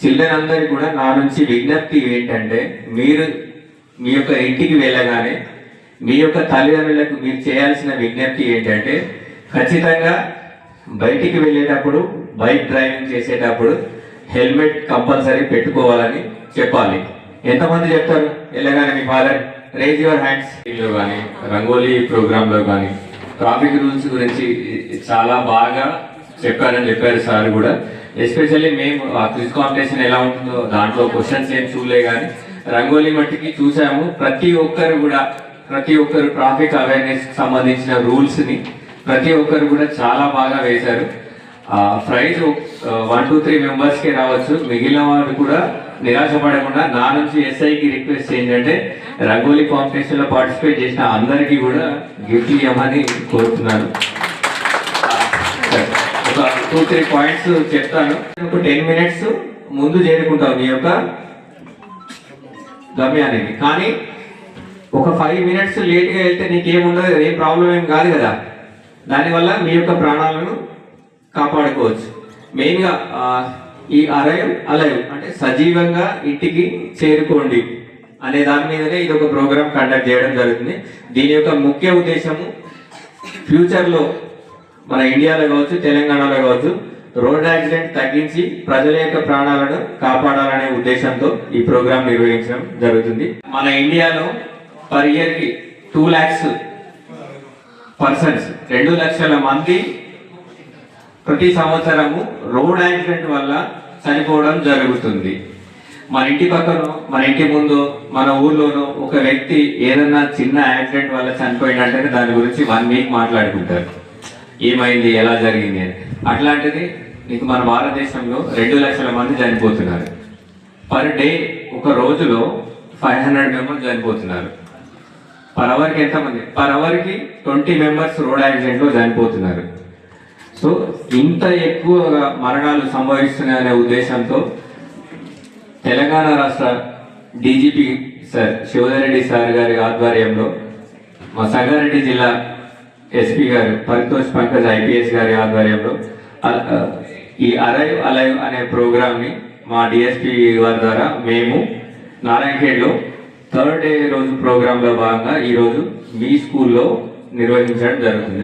Children అందరికీ కూడా నా నుంచి విజ్ఞప్తి ఏంటంటే, మీరు మీ యొక్క ఇంటికి వెళ్ళగానే మీ యొక్క తల్లిదండ్రులకు మీరు చేయాల్సిన విజ్ఞప్తి ఏంటంటే, ఖచ్చితంగా బయటికి వెళ్ళేటప్పుడు బైక్ డ్రైవింగ్ చేసేటప్పుడు హెల్మెట్ కంపల్సరీ పెట్టుకోవాలని చెప్పాలి. ఎంతమంది చెప్తారు వెళ్ళగానే మీ ఫాదర్? Raise your hands. లో కానీ రంగోలీ ప్రోగ్రాంలో కానీ ట్రాఫిక్ రూల్స్ గురించి చాలా బాగా చెప్పారు సార్ కూడా. ఎస్పెషల్లీ మేము ఆ క్విజ్ కాంపిటీషన్ ఎలా ఉంటుందో దాంట్లో క్వశ్చన్స్ ఏం చూడలే, కానీ రంగోలీ మట్టికి చూసాము. ప్రతి ఒక్కరు ట్రాఫిక్ అవేర్నెస్ సంబంధించిన రూల్స్ని ప్రతి ఒక్కరు కూడా చాలా బాగా వేశారు. ప్రైజ్ 1, 2, 3 మెంబర్స్కే రావచ్చు. మిగిలిన వాళ్ళు కూడా నిరాశపడకుండా నా నుంచి ఎస్ఐకి రిక్వెస్ట్ ఏంటంటే, రంగోలీ కాంపిటీషన్లో పార్టిసిపేట్ చేసిన అందరికీ కూడా గిఫ్ట్ ఇవ్వమని కోరుతున్నాను. ఒక 2-3 పాయింట్స్ చెప్తాను. ఒక 10 మినిట్స్ ముందు చేరుకుంటావు నీ యొక్క గమ్యానికి. కానీ ఒక 5 మినిట్స్ లేట్గా వెళ్తే నీకేముండదు, ఏం ప్రాబ్లం ఏం కాదు కదా. దానివల్ల మీ యొక్క ప్రాణాలను కాపాడుకోవచ్చు. మెయిన్గా ఈ అలైవ్ అంటే సజీవంగా ఇంటికి చేరుకోండి అనే దాని మీదనే ఇది ఒక ప్రోగ్రామ్ కండక్ట్ చేయడం జరుగుతుంది. దీని యొక్క ముఖ్య ఉద్దేశము ఫ్యూచర్లో మన ఇండియాలో కావచ్చు, తెలంగాణలో కావచ్చు, రోడ్ యాక్సిడెంట్ తగ్గించి ప్రజల యొక్క ప్రాణాలను కాపాడాలనే ఉద్దేశంతో ఈ ప్రోగ్రాం నిర్వహించడం జరుగుతుంది. మన ఇండియాలో పర్ ఇయర్కి 2 lakhs పర్సన్స్ 2 లక్షల మంది ప్రతి సంవత్సరము రోడ్ యాక్సిడెంట్ వల్ల చనిపోవడం జరుగుతుంది. మన ఇంటి పక్కన, మన ఇంటి ముందు, మన ఊర్లోనూ ఒక వ్యక్తి ఏదన్నా చిన్న యాక్సిడెంట్ వల్ల చనిపోయినట్టే దాని గురించి 1 week మాట్లాడుకుంటారు, ఏమైంది, ఎలా జరిగింది అని. అట్లాంటిది నీకు మన భారతదేశంలో 2 లక్షల మంది చనిపోతున్నారు. పర్ డే, ఒక రోజులో 500 మెంబర్స్ చనిపోతున్నారు. పర్ అవర్కి ఎంతమంది? పర్ అవర్కి 20 మెంబర్స్ రోడ్ యాక్సిడెంట్లో చనిపోతున్నారు. సో ఇంత ఎక్కువగా మరణాలు సంభవిస్తున్నాయనే ఉద్దేశంతో తెలంగాణ రాష్ట్ర DGP sir Shivadhar Reddy sir గారి ఆధ్వర్యంలో మా సంగారెడ్డి జిల్లా ఎస్పీ గారు పరితోష్ పంకజ్ ఐపీఎస్ గారి ఆధ్వర్యంలో ఈ అలైవ్ అనే ప్రోగ్రామ్ని మా డిఎస్పీ వారి ద్వారా మేము నారాయణఖేడ్లో 3rd డే రోజు ప్రోగ్రాంలో భాగంగా ఈరోజు మీ స్కూల్లో నిర్వహించడం జరుగుతుంది.